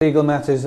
legal matters.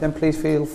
then please feel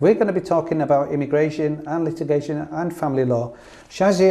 We're going to be talking about immigration and litigation and family law. Shazi,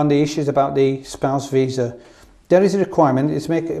on the issues about the spouse visa. There is a requirement. It's make a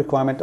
requirement.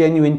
genuine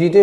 You do,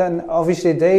then obviously they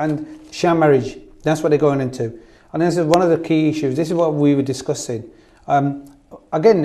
and sham marriage. That's what they're going into. And this is one of the key issues. This is what we were discussing. Again,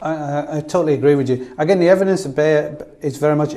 I totally agree with you. Again, the evidence is very much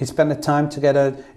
He spent the time together.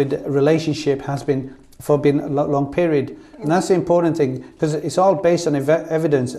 with relationship has been for been a long period, and that's the important thing because it's all based on evidence.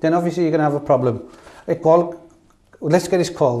then obviously you're going to have a problem. A call. Let's get this call.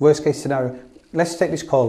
Worst case scenario. Let's take this call.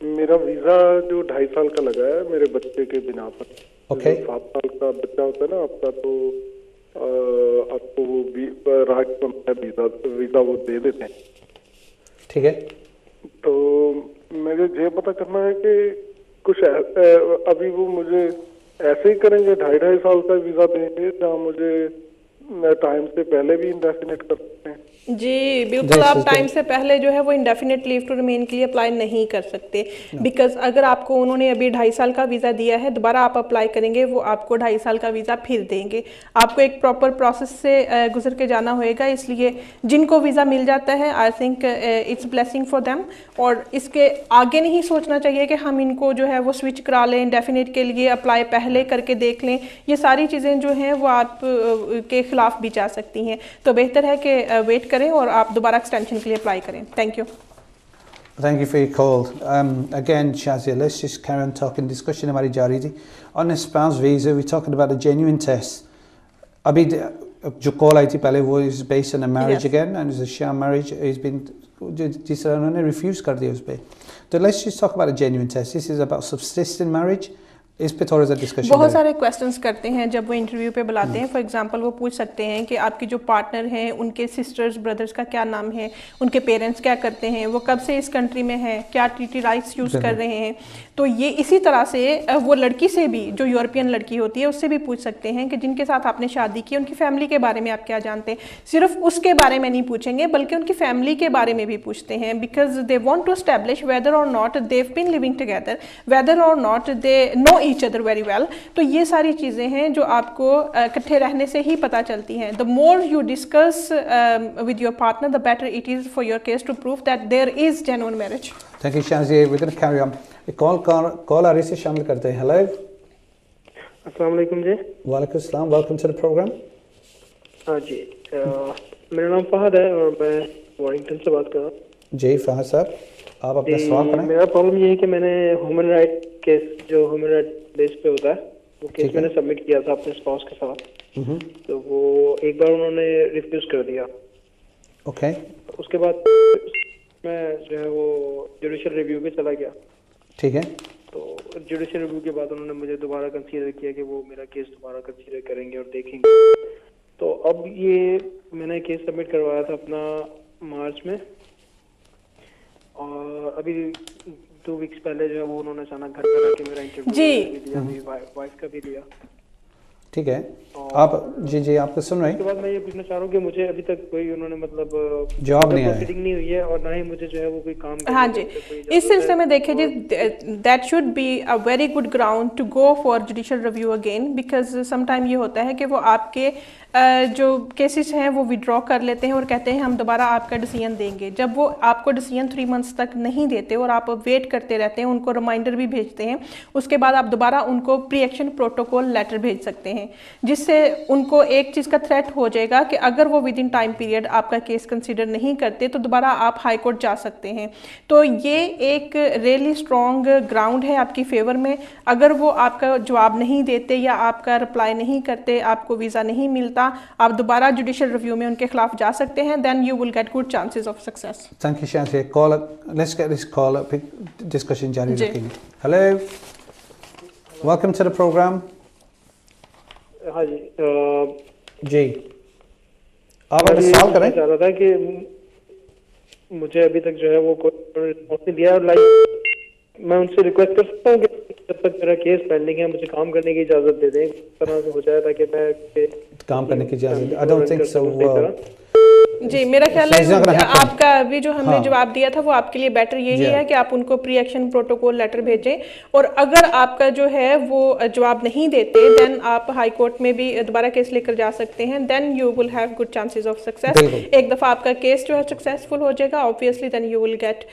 میرا visa جو 2.5 سال کا لگا ہے میرے بچے کے بنا پر. 7 سال کا بچہ ہوتا ہے نا آپ کا, تو آپ کو وہ راہ ویزا وہ دے دیتے ہیں. ٹھیک ہے. تو مجھے یہ پتہ کرنا ہے کہ کچھ ابھی وہ مجھے ایسے ہی کریں گے 2.5 سال کا ویزا دیں گے یا مجھے ٹائم سے پہلے بھی انڈیفینٹ کر سکتے ہیں؟ جی بالکل, آپ ٹائم سے پہلے جو ہے وہ انڈیفینٹ لیو ٹو ریمین کے لیے اپلائی نہیں کر سکتے, بیکاز اگر آپ کو انہوں نے ابھی 2.5 سال کا ویزا دیا ہے, دوبارہ آپ اپلائی کریں گے وہ آپ کو 2.5 سال کا ویزا پھر دیں گے. آپ کو ایک پراپر پروسیس سے گزر کے جانا ہوئے گا, اس لیے جن کو ویزا مل جاتا ہے I think it's blessing for them, اور اس کے آگے نہیں سوچنا چاہیے کہ ہم ان کو جو ہے وہ سوئچ کرا لیں انڈیفینٹ کے لیے, اپلائی پہلے کر کے دیکھ لیں. یہ ساری چیزیں جو ہیں وہ آپ کے خلاف بھی جا سکتی ہیں, تو بہتر ہے کہ ویٹ کریں اور آپ دوبارہ ایکسٹینشن کے لیے اپلائی کریں. Thank you. Thank you for your call. Again, Shazia, let's just carry on talking. Discussion ہماری جاری تھی. On a spouse visa, we're talking about a genuine test. ابھی جو کال آئی تھی پہلے وہ is based on a marriage again, and it's a sham marriage. It's been جس طرح انہوں نے ریفیوز کر دیا اس پہ. تو let's just talk about a genuine test. This is about subsistent marriage. اس پہ تھوڑا سا ڈسکشن. بہت سارے کویسچنس کرتے ہیں جب وہ انٹرویو پہ بلاتے ہیں. فار ایگزامپل وہ پوچھ سکتے ہیں کہ آپ کی جو پارٹنر ہیں ان کے سسٹرز بردرز کا کیا نام ہے, ان کے پیرنٹس کیا کرتے ہیں, وہ کب سے اس کنٹری میں ہیں, کیا ٹی رائٹس یوز کر رہے ہیں. تو یہ اسی طرح سے وہ لڑکی سے بھی, جو یورپین لڑکی ہوتی ہے اس سے بھی پوچھ سکتے ہیں کہ جن کے ساتھ آپ نے شادی کی ان کی فیملی کے بارے میں آپ کیا جانتے ہیں. صرف اس کے بارے میں نہیں پوچھیں گے بلکہ ان کی فیملی کے بارے میں بھی پوچھتے ہیں, because they want to establish whether or not they have been living together, whether or not they know each other very well. تو یہ ساری چیزیں ہیں جو آپ کو اکٹھے رہنے سے ہی پتہ چلتی ہیں. The more you discuss with your partner the better it is for your case to prove that there is genuine marriage. Thank you Shazia. We gonna carry on. Call آ رہی سے شامل کرتے ہیں. ہیلو, السلام علیکم. جی وعلیکم السلام, ویلکم ٹو دا پروگرام. ہاں جی, میرا نام فہد ہے اور میں وارنگٹن سے بات کر رہا ہوں. جی فہد صاحب, آپ اپنا سوال کریں. میرا پرابلم یہ ہے کہ میں نے ہیومن رائٹ کیس, جو ہیومن رائٹ بیس پہ ہوتا ہے, وہ کیس میں نے سبمٹ کیا تھا اپنے اسپاؤس کے ساتھ. تو وہ ایک بار انہوں نے ریفیوز کر دیا. اوکے. اس کے بعد میں جو ہے وہ جوڈیشل ریویو پہ چلا گیا. ٹھیک ہے. تو جوڈیشل ریویو کے بعد انہوں نے مجھے دوبارہ کنسیڈر کیا کہ وہ میرا کیس دوبارہ کنسیڈر کریں گے اور دیکھیں گے. تو اب یہ میں نے کیس سبمٹ کروایا تھا اپنا مارچ میں, اور ابھی 2 ویکس پہلے جو ہے وہ انہوں نے اچانک گھر پر آ کے میرا انٹرویو لیا, میری وائف کا بھی لیا. ٹھیک ہے. آپ جی آپ کو سن رہے ہیں. اس کے بعد میں یہ پوچھنا چاہ رہا ہوں کہ مجھے ابھی تک کوئی انہوں نے مطلب جواب نہیں آیا, پروسیڈنگ نہیں ہوئی ہے, اور نہ ہی مجھے جو ہے وہ کوئی کام. ہاں جی, اس سلسلے میں دیکھیں جی, that should be a very good ground to go for judicial review again, because some time یہ ہوتا ہے کہ وہ آپ کے جو کیسز ہیں وہ وڈرا کر لیتے ہیں اور کہتے ہیں ہم دوبارہ آپ کا ڈیسیژن دیں گے. جب وہ آپ کو ڈیسیژن 3 منتھس تک نہیں دیتے اور آپ ویٹ کرتے رہتے ہیں, ان کو ریمائنڈر بھی بھیجتے ہیں, اس کے بعد آپ دوبارہ ان کو پری ایکشن پروٹوکول لیٹر بھیج سکتے ہیں, جس سے ان کو ایک چیز کا تھریٹ ہو جائے گا کہ اگر وہ ود ان ٹائم پیریڈ آپ کا کیس کنسیڈر نہیں کرتے تو دوبارہ آپ ہائی کورٹ جا سکتے ہیں. تو یہ ایک ریئلی اسٹرانگ گراؤنڈ ہے آپ کی فیور میں. اگر وہ آپ کا جواب نہیں دیتے یا آپ کا رپلائی نہیں کرتے, آپ کو ویزا نہیں ملتا, آپ دوبارہ جوڈیشل ریویو میں ان کے خلاف جا سکتے ہیں. Then you will get good chances of success. Thank you Shazia. Call, let's get this call, discussion جاری رکھیں گے. Hello, welcome to the program. ہاں جی جی, آپ اپنا سوال کریں. چاہ رہا تھا کہ مجھے ابھی تک جو ہے وہ کوئی رسپانس نہیں دیا, اور لائک میں ان سے ریکویسٹ کر سکتا ہوں کہ جب تک میرا کیس پینڈنگ ہے مجھے کام کرنے کی اجازت دے دیں, اس طرح سے ہو جائے تاکہ میں کام کرنے کی اجازت. I don't think so. جی میرا خیال ہے آپ کا ابھی جو ہم نے جواب دیا تھا وہ آپ کے لیے بیٹر یہی ہے کہ آپ ان کو پری ایکشن پروٹوکول لیٹر بھیجیں, اور اگر آپ کا جو ہے وہ جواب نہیں دیتے دین آپ ہائی کورٹ میں بھی دوبارہ کیس لے کر جا سکتے ہیں. Then you will have good chances of success. ایک دفعہ آپ کا کیس جو ہے سکسیسفل ہو جائے گا obviously then you will get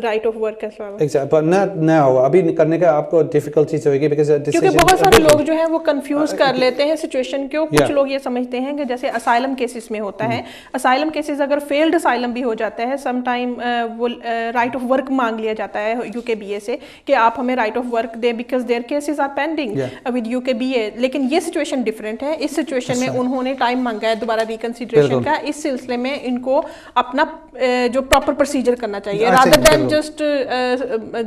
right of work as well. Exactly, but not now. ابھی کرنے کا آپ کو ڈیفیکلٹیز ہوئے گی کیونکہ بہت سارے لوگ جو ہیں وہ کنفیوز کر لیتے ہیں سچویشن کو. کچھ لوگ یہ سمجھتے ہیں کہ جیسے اسائلم کیسز میں ہوتا ہے, اسائلم کیسز اگر فیلڈ اسائلم بھی ہو جاتا ہے سم ٹائم وہ رائٹ آف ورک مانگ لیا جاتا ہے یو کے بی اے سے کہ آپ ہمیں رائٹ آف ورک دیں because there cases are pending with U K B A. لیکن یہ سچویشن ڈفرینٹ ہے. اس سچویشن میں انہوں نے ٹائم مانگا ہے دوبارہ ریکنسیڈریشن کا. اس سلسلے میں ان کو اپنا جو پراپر پروسیجر کرنا چاہیے rather than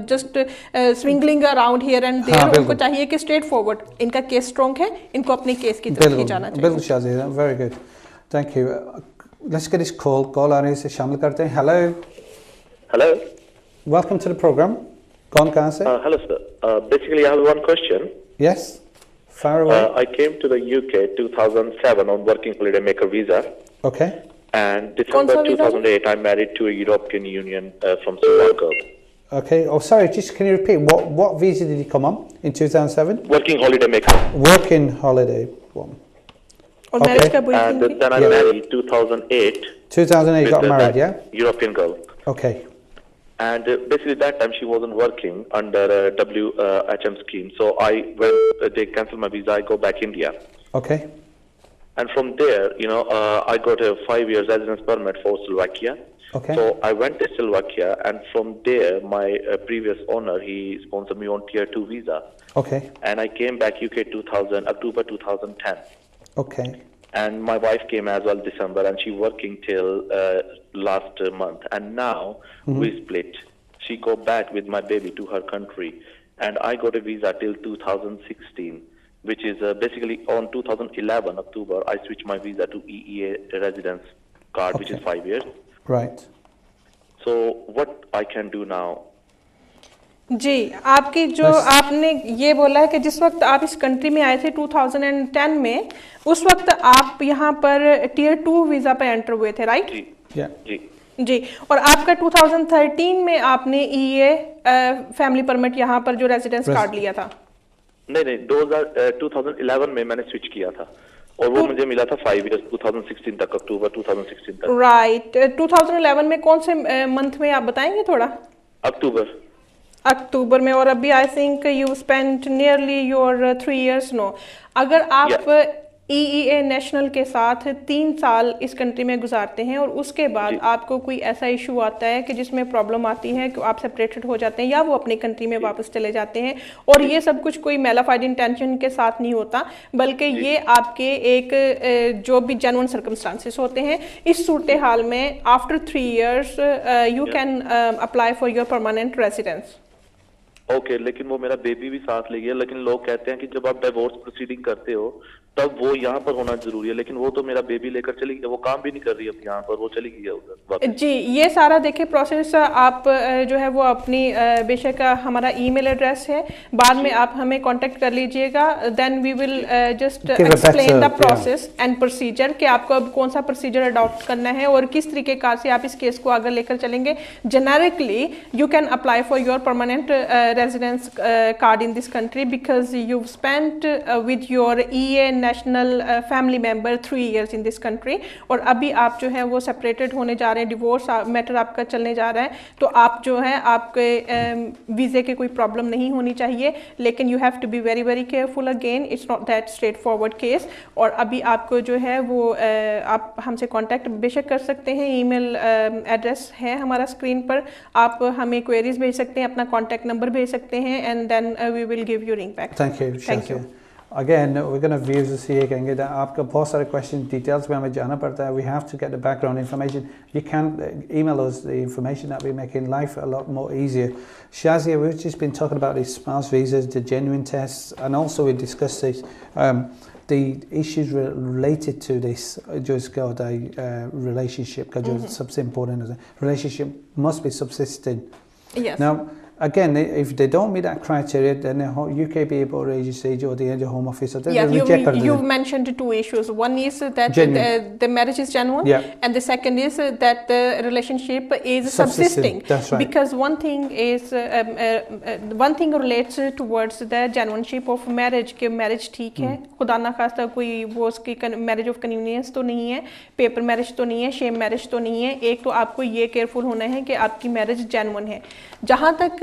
just swinging around here and there. ان کو چاہیے کہ اسٹریٹ فارورڈ ان کا کیس اسٹرانگ ہے, ان کو اپنے کیس کی طرف ہی جانا چاہیے. بالکل Shazia, very good, thank you. Let's get اس کال آ رہی ہے, اسے شامل کرتے ہیں. Hello hello, welcome to the programme. کون کہاں سے؟ Hello sir, basically I have one question. Yes, fire away. I came to the UK 2007 on working holiday maker visa. Okay. And December 2008 I married to a European Union from Sri Lanka. Okay. Oh, sorry. Just can you repeat what visa did you come on in 2007? Working holiday maker. Working holiday one. Okay. And then I married 2008. 2008 got married, yeah? European girl. Okay. And basically that time she wasn't working under a WHM scheme. So when they canceled my visa, I go back India. Okay. And from there, I got a 5-year residence permit for Slovakia. Okay. So I went to Slovakia, and from there, my previous owner, he sponsored me on Tier 2 visa. Okay. And I came back UK October 2010. Okay. And my wife came as well December, and she working till last month. And now we split. She go back with my baby to her country, and I got a visa till 2016, which is basically on 2011 October I switched my visa to EEA residence card, which is 5 years. Right. So what I can do now? جی, آپ کی جو آپ نے یہ بولا ہے کہ جس وقت آپ اس کنٹری میں آئے تھے 2010 میں, اس وقت آپ یہاں پر ٹیئر 2 ویزا پہ انٹر ہوئے تھے, رائٹ؟ جی جی. اور آپ کا 2013 میں آپ نے ای اے فیملی پرمٹ یہاں پر جو ریزیڈنس کارڈ لیا تھا؟ نہیں, 2011 میں نے سوئچ کیا تھا, اور وہ مجھے ملا تھا 5 ایئرس 2016 تک, اکتوبر 2016 تک. رائٹ. 2011 میں کون سے منتھ میں آپ بتائیں گے تھوڑا؟ اکتوبر میں. اور ابھی I think you spend nearly your 3 years. No, اگر آپ ای اے نیشنل کے ساتھ 3 سال اس کنٹری میں گزارتے ہیں اور اس کے بعد آپ کو کوئی ایسا ایشو آتا ہے کہ جس میں پرابلم آتی ہے کہ آپ سپریٹڈ ہو جاتے ہیں یا وہ اپنی کنٹری میں واپس چلے جاتے ہیں, اور یہ سب کچھ کوئی میلافائڈ انٹینشن کے ساتھ نہیں ہوتا, بلکہ یہ آپ کے ایک جو بھی جینوئن سرکمسٹانسز ہوتے ہیں, اس صورتحال میں after 3 years you can apply for your permanent residence. Okay, لیکن وہ میرا بیبی بھی ساتھ لے گیا. لیکن لوگ کہتے ہیں کہ جب آپ ڈیورس پروسیڈنگ کرتے ہو تب وہ یہاں پر ہونا ضروری ہے, لیکن وہ تو میرا بیبی لے کر چلی گئی, وہ کام بھی نہیں کر رہی اب یہاں پر, وہ چلی گئی ادھر. جی, یہ سارا دیکھیں پروسیس آپ جو ہے وہ اپنی بے شک ہمارا ای میل ایڈریس ہے, بعد میں آپ ہمیں کانٹیکٹ کر لیجئے گا. Then we will just explain the process and procedure کہ آپ کو اب کون سا پروسیجر اڈاپٹ کرنا ہے اور کس طریقے کار سے آپ اس کیس کو آگے لے کر چلیں گے. Generically you can apply for your permanent residence card in this country because you spend with your E A national family member 3 years in this country, اور ابھی آپ جو ہے وہ سپریٹڈ ہونے جا رہے ہیں, ڈیورس میٹر آپ کا چلنے جا رہا ہے, تو آپ جو ہے آپ کے ویزے کے کوئی پرابلم نہیں ہونی چاہیے. لیکن you have to be very very careful again, it's not that straightforward case. اور ابھی آپ کو جو ہے وہ آپ ہم سے کانٹیکٹ بے شک کر سکتے ہیں, ای میل ایڈریس ہے ہمارا اسکرین پر, آپ ہمیں کوئریز بھیج سکتے ہیں, اپنا کانٹیکٹ نمبر بھیج سکتے ہیں, and then we will give you ring back. Thank you. Again, we're going to view this یہ کہیں گے آپ کا بہت سارے questions ڈیٹیلس میں ہمیں جانا پڑتا ہے. We have to get the background information. You can email us the information that we make in life a lot more easier. Shazia, we've just been talking about these spouse visas, the genuine tests, and also we discussed this, the issues related to this جو اس کا ہوتا ہے relationship کا جو سب سے important ہے. Relationship must be subsisting. Yes. Now, again, if they don't meet that criteria, then the UKB Border Agency or the Home Office, you've mentioned 2 issues. One is that the marriage is genuine, and the second is that the relationship is subsisting. That's right. Because one thing is one thing relates towards the genuineness of marriage کہ marriage ٹھیک ہے, خدا نہ خواستہ کوئی وہ اس کی marriage of convenience تو نہیں ہے, paper marriage تو نہیں ہے, sham marriage تو نہیں ہے. ایک تو آپ کو یہ کیئرفل ہونا ہے کہ آپ کی marriage genuine ہے. جہاں تک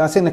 I think a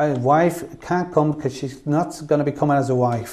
A wife can't come because she's not going to be coming as a wife.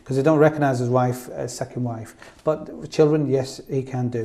because they don't recognize his wife as second wife. But children, yes, he can do.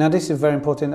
Now this is very important.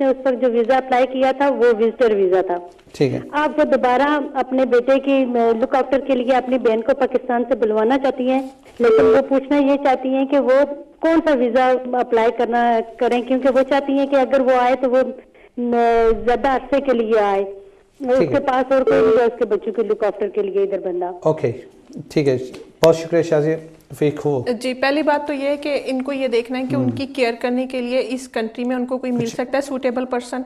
نے اس وقت جو visa apply کیا تھا وہ visitor visa تھا. ٹھیک ہے. آپ وہ دوبارہ اپنے بیٹے کی لک آفٹر کے لیے اپنی بہن کو پاکستان سے بلوانا چاہتی ہیں, لیکن وہ پوچھنا یہ چاہتی ہیں کہ وہ کون سا ویزا اپلائی کریں, کیونکہ وہ چاہتی ہیں کہ اگر وہ آئے تو وہ زیادہ عرصے کے لیے آئے, اس کے پاس اور کوئی نہیں, اس کے بچوں کے لک آفٹر کے لیے ادھر بندہ. اوکے ٹھیک ہے, بہت شکریہ شازیہ. جی پہلی بات تو یہ ہے کہ ان کو یہ دیکھنا ہے کہ ان کی کیئر کرنے کے لیے اس کنٹری میں ان کو کوئی مل سکتا ہے سوٹیبل پرسن.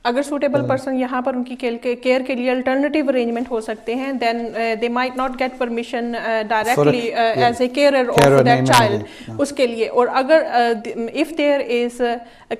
اگر سوٹیبل پرسن یہاں پر ان کی کیئر کے لیے الٹرنیٹیو ارینجمنٹ ہو سکتے ہیں, then they might not get permission directly as a carer of that child اس کے لیے. اور اگر if there is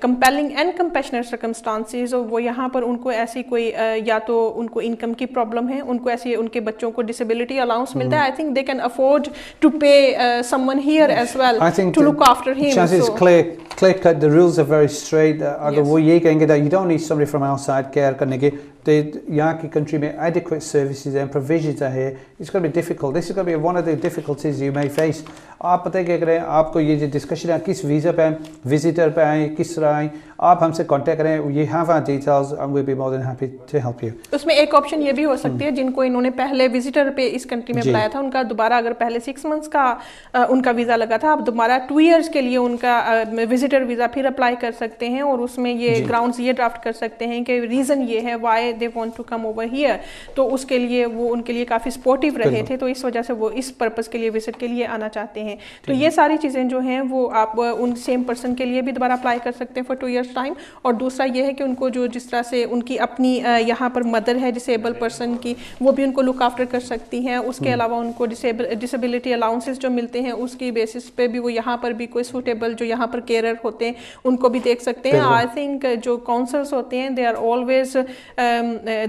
compelling and compassionate circumstances, وہ یہاں پر ان کو ایسی کوئی یا تو ان کو انکم کی پرابلم ہے, ان کو ایسی ان کے بچوں کو ڈسیبلٹی الاؤنس ملتا ہے, I think they can afford to pay someone here as well to look after him. Clear cut, the rules are very straight. اگر وہ یہ کہیں گے that you don't need somebody from outside care کرنے کے, تو یہاں کی کنٹری میں adequate services and provisions are here. It's going to be difficult. This is going to be one of the difficulties you may face. آپ پتہ کیا کریں, آپ کو یہ جو ڈسکشن ہے کس ویزا پہ آئیں, وزٹر پہ آئیں, کس طرح آئیں, آپ ہم سے کانٹیکٹ کریں. You have our details and we'll be more than happy to help you. اس میں ایک آپشن یہ بھی ہو سکتی ہے, جن کو انہوں نے پہلے وزٹر پہ اس کنٹری میں بلایا تھا, ان کا دوبارہ اگر پہلے 6 months کا ان کا ویزا لگا تھا, اب دوبارہ 2 years کے لیے ان کا وزٹر ویزا پھر اپلائی کر سکتے ہیں, اور اس میں یہ گراؤنڈز یہ ڈرافٹ کر سکتے ہیں کہ ریزن یہ ہے why they want to come over here. تو اس کے لیے وہ ان کے لیے کافی سپورٹیو رہے تھے, تو اس وجہ سے وہ اس پرپز کے لیے وزٹ کے لیے آنا چاہتے ہیں. تو یہ ساری چیزیں جو ہیں وہ آپ ان سیم پرسن کے لیے بھی دوبارہ اپلائی کر سکتے ہیں فار 2 years ٹائم. اور دوسرا یہ ہے کہ ان کو جو جس طرح سے ان کی اپنی یہاں پر مدر ہے ڈسیبل پرسن کی, وہ بھی ان کو لک آفٹر کر سکتی ہیں. اس کے علاوہ ان کو ڈسیبلٹی الاؤنسز جو ملتے ہیں اس کی بیسس پہ بھی وہ یہاں پر بھی کوئی سوٹیبل جو یہاں پر کیئرر ہوتے ہیں ان کو بھی دیکھ سکتے ہیں. آئی تھنک جو کاؤنسلس ہوتے ہیں they are always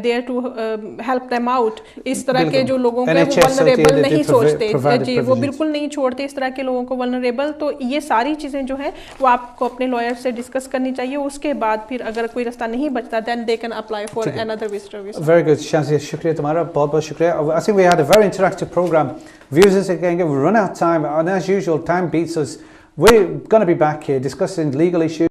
there to help them out. اس طرح کے جو لوگوں کو وہ ولنریبل نہیں سوچتے, جی وہ بالکل نہیں چھوڑتے اس طرح کے لوگوں کو ولنریبل. تو یہ ساری چیزیں جو ہیں وہ آپ کو اپنے لائر سے ڈسکس کرنی چاہیے. اس کے بعد پھر اگر کوئی راستہ نہیں بچتا then they can apply for another visitor visa. Very good, Shazia, شکریہ تمہارا, بہت بہت شکریہ. I think we had a very interactive program. Viewers سے کہیں گے we run out of time, and as usual time beats us. We're going to be back here discussing legal issues.